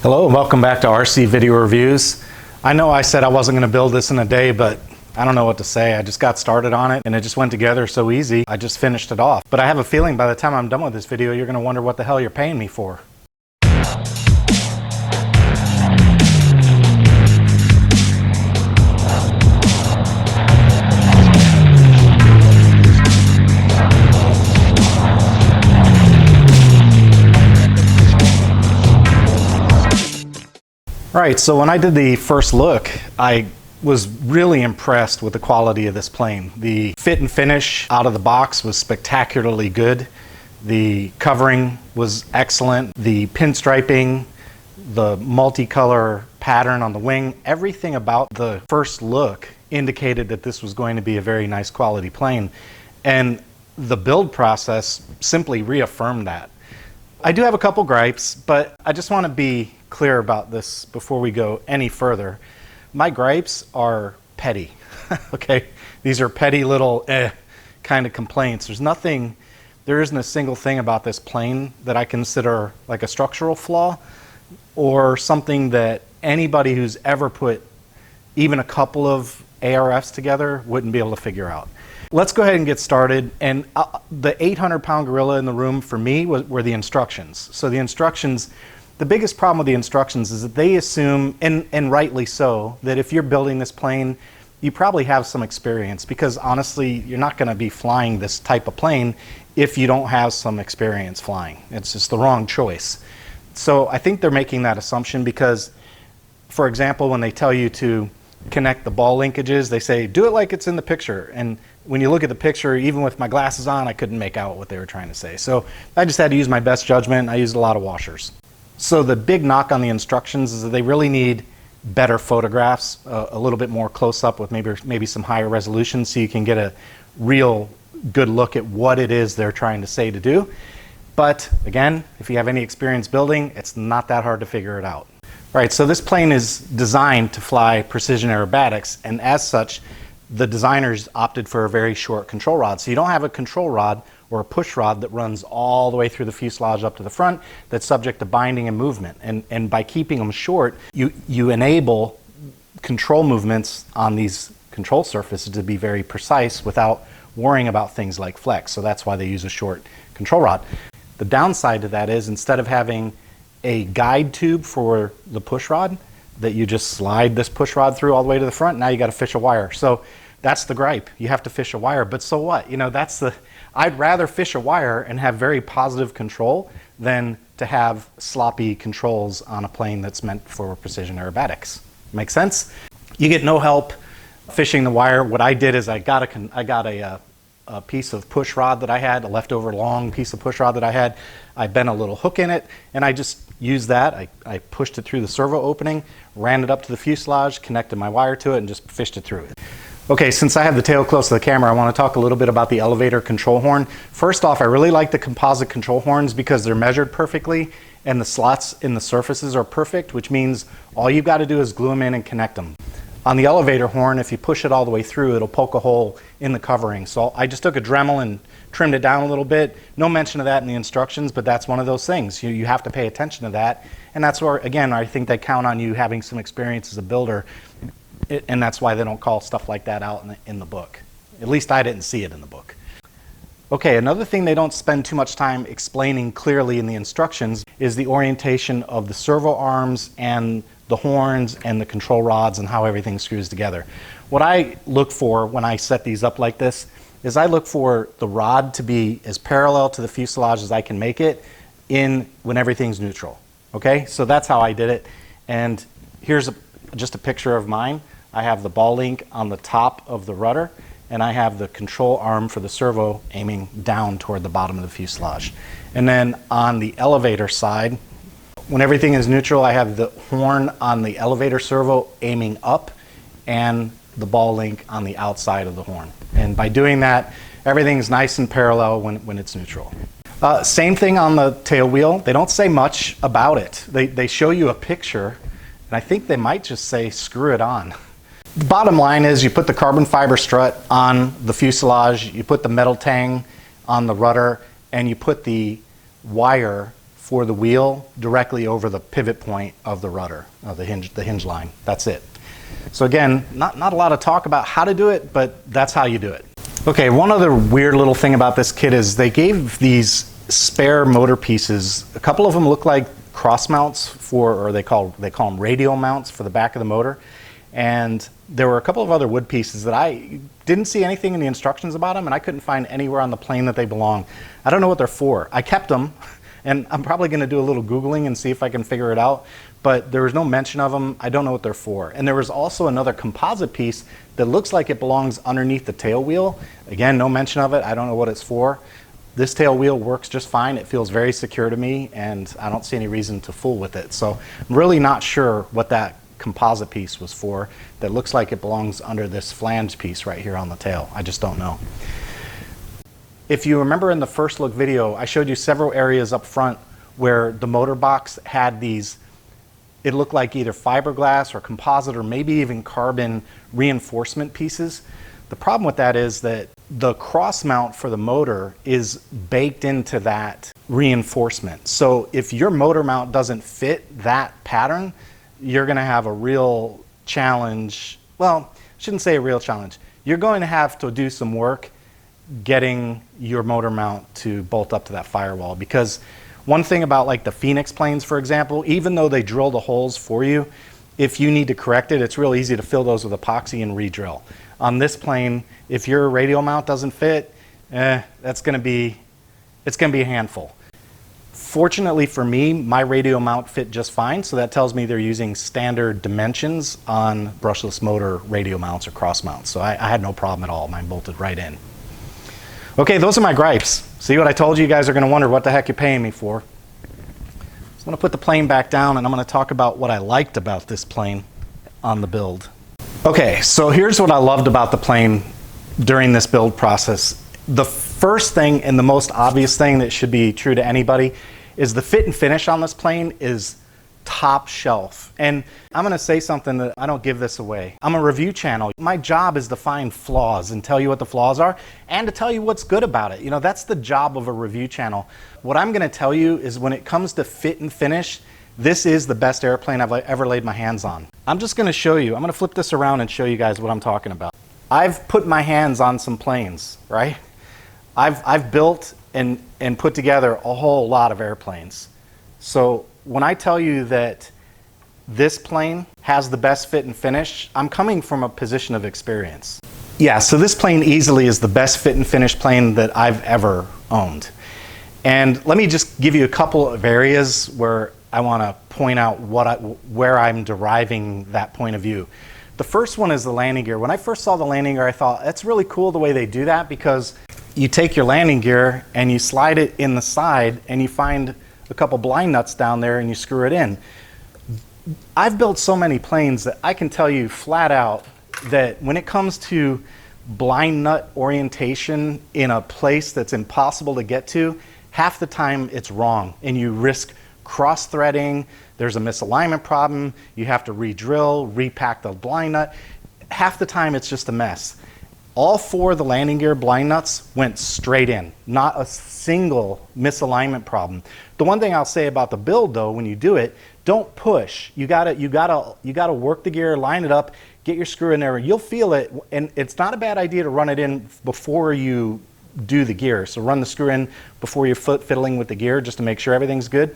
Hello and welcome back to RC Video Reviews. I know I said I wasn't going to build this in a day, but I don't know what to say. I just got started on it and it just went together so easy. I just finished it off. But I have a feeling by the time I'm done with this video, you're going to wonder what the hell you're paying me for. Right, so when I did the first look, I was really impressed with the quality of this plane. The fit and finish out of the box was spectacularly good. The covering was excellent. The pinstriping, the multicolor pattern on the wing, everything about the first look indicated that this was going to be a very nice quality plane. And the build process simply reaffirmed that. I do have a couple gripes, but I just want to be clear about this before we go any further. My gripes are petty, okay? These are petty little kind of complaints. There isn't a single thing about this plane that I consider like a structural flaw or something that anybody who's ever put even a couple of ARFs together wouldn't be able to figure out. Let's go ahead and get started. And the 800-pound gorilla in the room for me were the instructions. So the instructions, the biggest problem with the instructions is that they assume, and rightly so, that if you're building this plane, you probably have some experience, because honestly, you're not going to be flying this type of plane if you don't have some experience flying. It's just the wrong choice. So I think they're making that assumption because, for example, when they tell you to connect the ball linkages, they say, do it like it's in the picture. And when you look at the picture, even with my glasses on, I couldn't make out what they were trying to say. So I just had to use my best judgment. I used a lot of washers. So the big knock on the instructions is that they really need better photographs, a little bit more close up with maybe some higher resolution so you can get a real good look at what it is they're trying to say to do. But again, if you have any experience building, it's not that hard to figure it out. All right, so this plane is designed to fly precision aerobatics, and as such, the designers opted for a very short control rod. So you don't have a control rod or a push rod that runs all the way through the fuselage up to the front that's subject to binding and movement. And by keeping them short, you enable control movements on these control surfaces to be very precise without worrying about things like flex. So that's why they use a short control rod. The downside to that is instead of having a guide tube for the push rod that you just slide this push rod through all the way to the front, now you got to fish a wire. So that's the gripe. You have to fish a wire, but so what? You know, I'd rather fish a wire and have very positive control than to have sloppy controls on a plane that's meant for precision aerobatics. Make sense? You get no help fishing the wire. What I did is I got a piece of push rod that I had, a leftover long piece of push rod that I had. I bent a little hook in it and I just used that. I pushed it through the servo opening, ran it up to the fuselage, connected my wire to it, and just fished it through it. Okay, since I have the tail close to the camera, I want to talk a little bit about the elevator control horn. First off, I really like the composite control horns because they're measured perfectly and the slots in the surfaces are perfect, which means all you've got to do is glue them in and connect them. On the elevator horn, if you push it all the way through, it'll poke a hole in the covering. So I just took a Dremel and trimmed it down a little bit. No mention of that in the instructions, but that's one of those things. You have to pay attention to that. And that's where, again, I think they count on you having some experience as a builder. And that's why they don't call stuff like that out in the book. At least I didn't see it in the book. Okay, another thing they don't spend too much time explaining clearly in the instructions is the orientation of the servo arms and the horns and the control rods and how everything screws together. What I look for when I set these up like this is I look for the rod to be as parallel to the fuselage as I can make it when everything's neutral. Okay, so that's how I did it. And here's just a picture of mine. I have the ball link on the top of the rudder and I have the control arm for the servo aiming down toward the bottom of the fuselage. And then on the elevator side, when everything is neutral, I have the horn on the elevator servo aiming up and the ball link on the outside of the horn. And by doing that, everything's nice and parallel when it's neutral. Same thing on the tail wheel. They don't say much about it. They show you a picture, and I think they might just say, screw it on. The bottom line is you put the carbon fiber strut on the fuselage, you put the metal tang on the rudder, and you put the wire for the wheel directly over the pivot point of the rudder, of the hinge line. That's it. So again, not a lot of talk about how to do it, but that's how you do it. Okay, one other weird little thing about this kit is they gave these spare motor pieces. A couple of them look like cross mounts or they call them radial mounts for the back of the motor. And there were a couple of other wood pieces that I didn't see anything in the instructions about them, and I couldn't find anywhere on the plane that they belong. I don't know what they're for. I kept them, and I'm probably going to do a little Googling and see if I can figure it out, but there was no mention of them. I don't know what they're for. And there was also another composite piece that looks like it belongs underneath the tail wheel. Again, no mention of it. I don't know what it's for. This tail wheel works just fine. It feels very secure to me, and I don't see any reason to fool with it. So I'm really not sure what that composite piece was for that looks like it belongs under this flange piece right here on the tail. I just don't know. If you remember in the first look video, I showed you several areas up front where the motor box had these, it looked like either fiberglass or composite or maybe even carbon reinforcement pieces. The problem with that is that the cross mount for the motor is baked into that reinforcement. So if your motor mount doesn't fit that pattern, you're going to have a real challenge. Well, I shouldn't say a real challenge. You're going to have to do some work getting your motor mount to bolt up to that firewall, because one thing about like the Phoenix planes, for example, even though they drill the holes for you, if you need to correct it, it's real easy to fill those with epoxy and re-drill. On this plane, if your radial mount doesn't fit, it's going to be a handful. Fortunately for me, my radial mount fit just fine, so that tells me they're using standard dimensions on brushless motor radial mounts or cross mounts. So I had no problem at all. Mine bolted right in. Okay, those are my gripes. See what I told you? You guys are going to wonder what the heck you're paying me for. So I'm going to put the plane back down, and I'm going to talk about what I liked about this plane on the build. Okay, so here's what I loved about the plane during this build process. The first thing and the most obvious thing that should be true to anybody is the fit and finish on this plane is top shelf. And I'm going to say something that I don't give this away. I'm a review channel. My job is to find flaws and tell you what the flaws are and to tell you what's good about it. You know, that's the job of a review channel. What I'm going to tell you is when it comes to fit and finish, this is the best airplane I've ever laid my hands on. I'm just going to show you. I'm going to flip this around and show you guys what I'm talking about. I've put my hands on some planes, right? I've built and put together a whole lot of airplanes. So when I tell you that this plane has the best fit and finish, I'm coming from a position of experience. Yeah, so this plane easily is the best fit and finish plane that I've ever owned. And let me just give you a couple of areas where I want to point out where I'm deriving that point of view. The first one is the landing gear. When I first saw the landing gear, I thought, that's really cool the way they do that, because you take your landing gear and you slide it in the side and you find a couple blind nuts down there and you screw it in. I've built so many planes that I can tell you flat out that when it comes to blind nut orientation in a place that's impossible to get to, half the time it's wrong and you risk cross-threading, there's a misalignment problem, you have to re-drill, repack the blind nut. Half the time it's just a mess. All four of the landing gear blind nuts went straight in, not a single misalignment problem. The one thing I'll say about the build though, when you do it, don't push. You gotta work the gear, line it up, get your screw in there, you'll feel it, and it's not a bad idea to run it in before you do the gear. So run the screw in before you're fiddling with the gear just to make sure everything's good.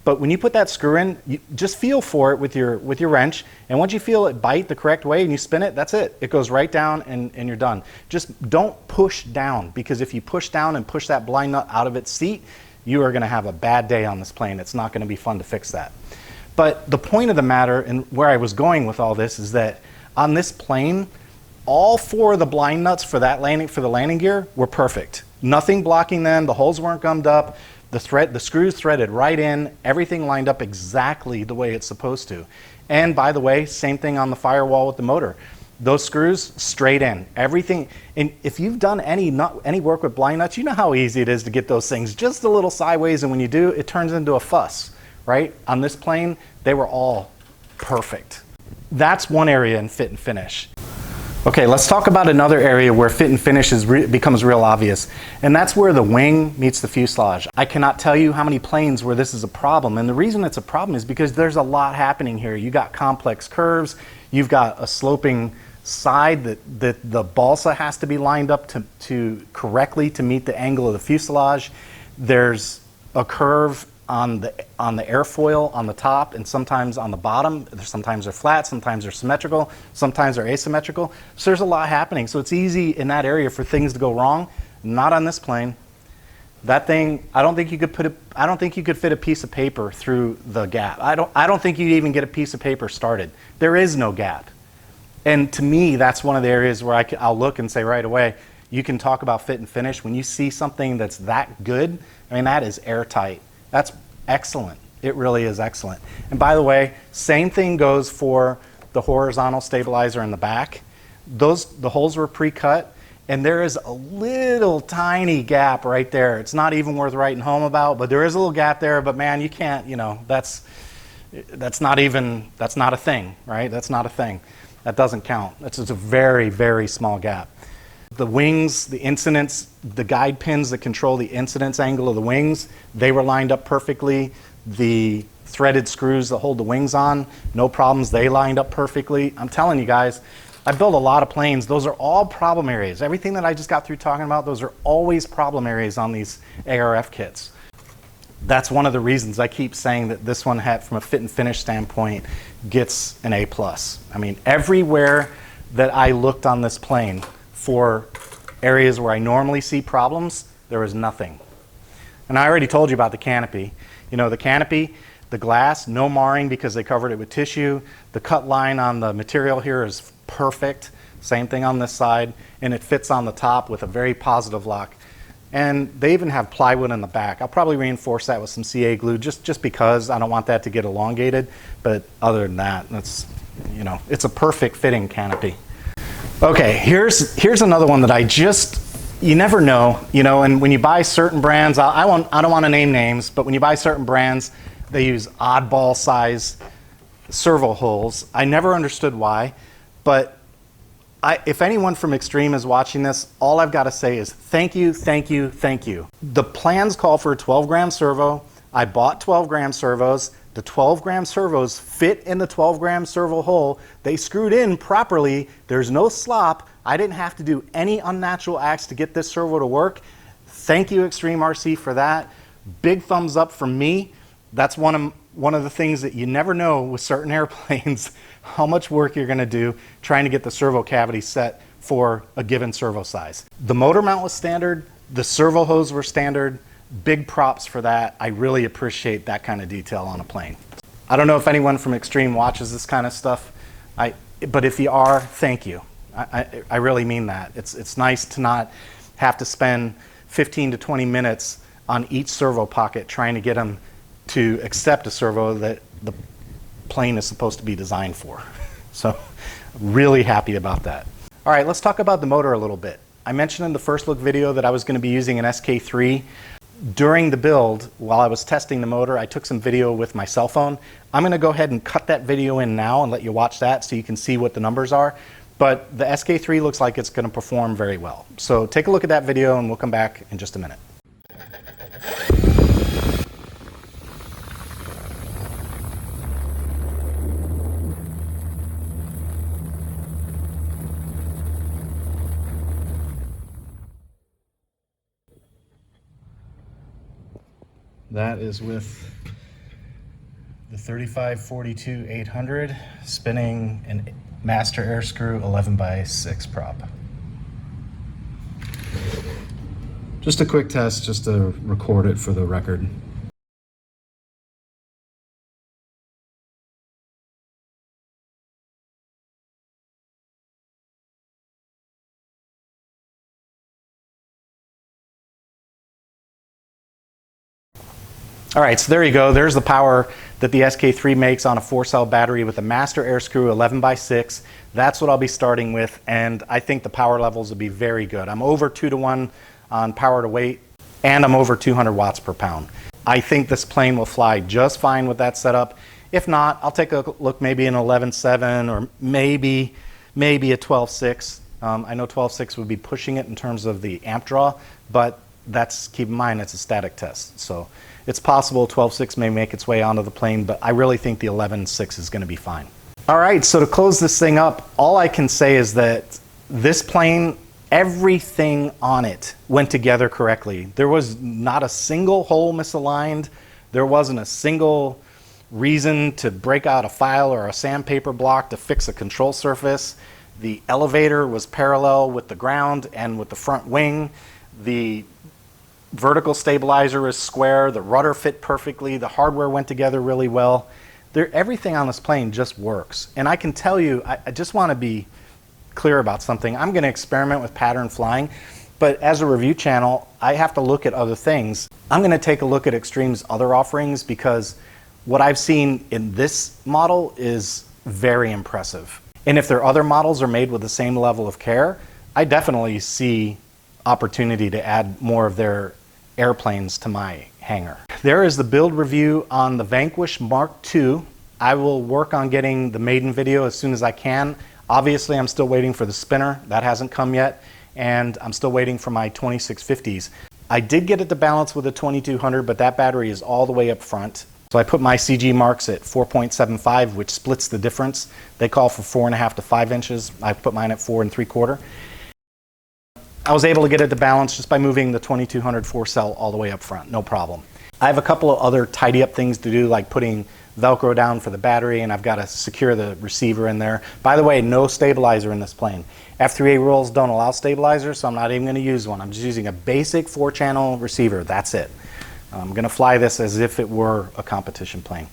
But when you put that screw in, you just feel for it with your wrench, and once you feel it bite the correct way and you spin it, that's it. It goes right down and you're done. Just don't push down, because if you push down and push that blind nut out of its seat, you are going to have a bad day on this plane. It's not going to be fun to fix that. But the point of the matter, and where I was going with all this, is that on this plane, all four of the blind nuts for the landing gear were perfect. Nothing blocking them, the holes weren't gummed up, the screws threaded right in, everything lined up exactly the way it's supposed to. And by the way, same thing on the firewall with the motor. Those screws straight in, everything. And if you've done any work with blind nuts, you know how easy it is to get those things just a little sideways, and when you do, it turns into a fuss, right? On this plane, they were all perfect. That's one area in fit and finish. Okay, let's talk about another area where fit and finish becomes real obvious, and that's where the wing meets the fuselage. I cannot tell you how many planes where this is a problem, and the reason it's a problem is because there's a lot happening here. You got complex curves, you've got a sloping side that the balsa has to be lined up to correctly to meet the angle of the fuselage. There's a curve on the airfoil on the top and sometimes on the bottom. Sometimes they're flat, sometimes they're symmetrical, sometimes they're asymmetrical. So there's a lot happening. So it's easy in that area for things to go wrong. Not on this plane. That thing, I don't think you could fit a piece of paper through the gap. I don't think you'd even get a piece of paper started. There is no gap. And to me, that's one of the areas where I'll look and say right away, you can talk about fit and finish. When you see something that's that good, I mean, that is airtight. That's excellent. It really is excellent. And by the way, same thing goes for the horizontal stabilizer in the back. The holes were pre-cut, and there is a little tiny gap right there. It's not even worth writing home about, but there is a little gap there. But man, you can't, that's not a thing, right? That's not a thing. That doesn't count. That's just a very, very small gap. The wings, the incidence, the guide pins that control the incidence angle of the wings, they were lined up perfectly. The threaded screws that hold the wings on, no problems, they lined up perfectly. I'm telling you guys, I built a lot of planes. Those are all problem areas. Everything that I just got through talking about, those are always problem areas on these ARF kits. That's one of the reasons I keep saying that this one from a fit and finish standpoint gets an A+. I mean, everywhere that I looked on this plane for areas where I normally see problems, there was nothing. And I already told you about the canopy. The canopy, the glass, no marring because they covered it with tissue. The cut line on the material here is perfect. Same thing on this side. And it fits on the top with a very positive lock. And they even have plywood in the back. I'll probably reinforce that with some CA glue just because I don't want that to get elongated. But other than that, it's a perfect fitting canopy. Okay, here's another one that you never know, and when you buy certain brands, I don't want to name names, but when you buy certain brands, they use oddball size servo holes. I never understood why, but if anyone from Extreme is watching this, all I've got to say is thank you, thank you, thank you. The plans call for a 12-gram servo. I bought 12-gram servos. The 12-gram servos fit in the 12-gram servo hole. They screwed in properly. There's no slop. I didn't have to do any unnatural acts to get this servo to work. Thank you, Extreme RC, for that. Big thumbs up from me. That's one of the things that you never know with certain airplanes, how much work you're going to do trying to get the servo cavity set for a given servo size. The motor mount was standard. The servo hose were standard. Big props for that. I really appreciate that kind of detail on a plane. I don't know if anyone from Extreme watches this kind of stuff, but if you are, thank you. I really mean that. It's nice to not have to spend 15 to 20 minutes on each servo pocket trying to get them to accept a servo that the plane is supposed to be designed for. So really happy about that. All right, let's talk about the motor a little bit. I mentioned in the first look video that I was going to be using an SK3. During the build, while I was testing the motor, I took some video with my cell phone. I'm going to go ahead and cut that video in now and let you watch that so you can see what the numbers are. But the SK3 looks like it's going to perform very well. So take a look at that video and we'll come back in just a minute. That is with the 3542-800 spinning an master air screw 11x6 prop. Just a quick test just to record it for the record. All right, so there you go. There's the power that the SK3 makes on a 4-cell battery with a master air screw 11x6. That's what I'll be starting with, and I think the power levels will be very good. I'm over 2-to-1 on power to weight, and I'm over 200 watts per pound. I think this plane will fly just fine with that setup. If not, I'll take a look maybe in 11.7 or maybe maybe a 12.6. I know 12.6 would be pushing it in terms of the amp draw, but keep in mind, it's a static test. So it's possible 12.6 may make its way onto the plane, but I really think the 11.6 is going to be fine. All right, so to close this thing up, all I can say is that this plane, everything on it went together correctly. There was not a single hole misaligned. There wasn't a single reason to break out a file or a sandpaper block to fix a control surface. The elevator was parallel with the ground and with the front wing. The vertical stabilizer is square. The rudder fit perfectly. The hardware went together really well. Everything on this plane just works. And I can tell you, I just want to be clear about something. I'm going to experiment with pattern flying, but as a review channel, I have to look at other things. I'm going to take a look at Extreme's other offerings because what I've seen in this model is very impressive. And if their other models are made with the same level of care, I definitely see opportunity to add more of their airplanes to my hangar. There is the build review on the Vanquish MKII. I will work on getting the Maiden video as soon as I can. Obviously, I'm still waiting for the spinner. That hasn't come yet. And I'm still waiting for my 2650s. I did get it to balance with a 2200, but that battery is all the way up front. So I put my CG marks at 4.75, which splits the difference. They call for 4.5 to 5 inches. I put mine at 4 3/4. I was able to get it to balance just by moving the 2200 4-cell all the way up front, no problem. I have a couple of other tidy up things to do, like putting Velcro down for the battery, and I've got to secure the receiver in there. By the way, no stabilizer in this plane. F3A rules don't allow stabilizers, so I'm not even going to use one. I'm just using a basic 4-channel receiver. That's it. I'm going to fly this as if it were a competition plane.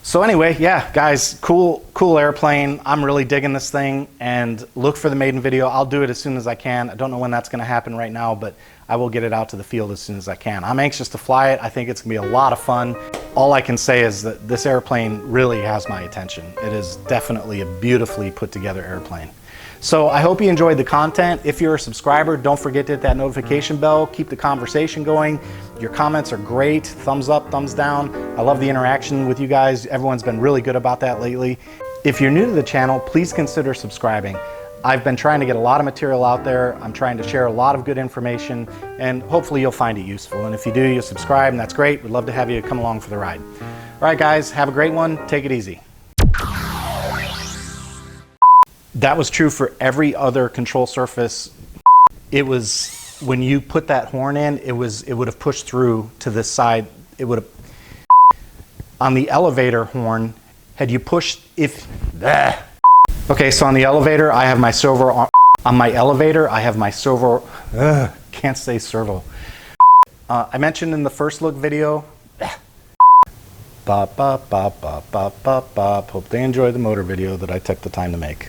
So anyway, yeah, guys, cool airplane. I'm really digging this thing, and look for the Maiden video. I'll do it as soon as I can. I don't know when that's going to happen right now, but I will get it out to the field as soon as I can. I'm anxious to fly it. I think it's going to be a lot of fun. All I can say is that this airplane really has my attention. It is definitely a beautifully put together airplane. So I hope you enjoyed the content. If you're a subscriber, don't forget to hit that notification bell. Keep the conversation going. Your comments are great. Thumbs up, thumbs down. I love the interaction with you guys. Everyone's been really good about that lately. If you're new to the channel, please consider subscribing. I've been trying to get a lot of material out there. I'm trying to share a lot of good information, and hopefully you'll find it useful. And if you do, you'll subscribe, and that's great. We'd love to have you come along for the ride. All right, guys, have a great one. Take it easy. That was true for every other control surface. It was, when you put that horn in, it would have pushed through to this side. It would have, on the elevator horn, had you pushed, okay, so on the elevator, I have my servo, on my elevator, I have my servo, can't say servo. I mentioned in the first look video, bop, bop, bop, bop, bop, bop, bop. Hope they enjoy the motor video that I took the time to make.